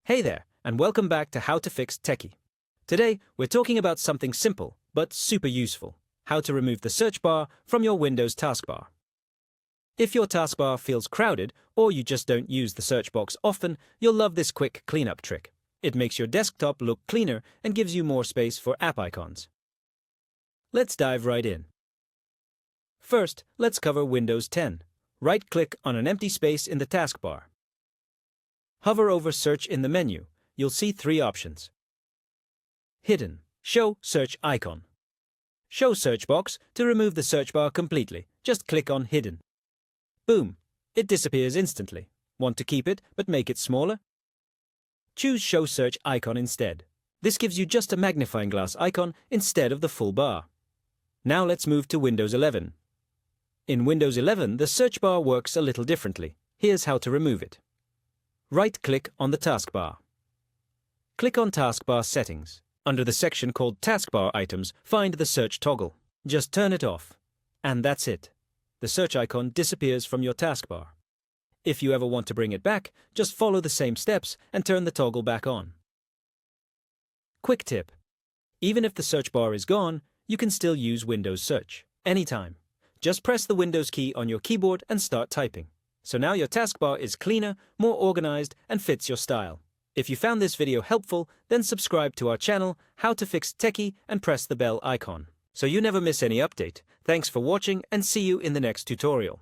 Hey there, and welcome back to How to Fix Techie. Today, we're talking about something simple, but super useful: how to remove the search bar from your Windows taskbar. If your taskbar feels crowded, or you just don't use the search box often, you'll love this quick cleanup trick. It makes your desktop look cleaner and gives you more space for app icons. Let's dive right in. First, let's cover Windows 10. Right-click on an empty space in the taskbar. Hover over Search in the menu. You'll see three options. Hidden. Show search icon. Show search box. To remove the search bar completely, just click on Hidden. Boom! It disappears instantly. Want to keep it, but make it smaller? Choose Show search icon instead. This gives you just a magnifying glass icon instead of the full bar. Now let's move to Windows 11. In Windows 11, the search bar works a little differently. Here's how to remove it. Right-click on the taskbar. Click on Taskbar Settings. Under the section called Taskbar Items, find the search toggle. Just turn it off. And that's it. The search icon disappears from your taskbar. If you ever want to bring it back, just follow the same steps and turn the toggle back on. Quick tip: even if the search bar is gone, you can still use Windows Search anytime. Just press the Windows key on your keyboard and start typing. So now your taskbar is cleaner, more organized, and fits your style. If you found this video helpful, then subscribe to our channel, How to Fix Techie, and press the bell icon, so you never miss any update. Thanks for watching, and see you in the next tutorial.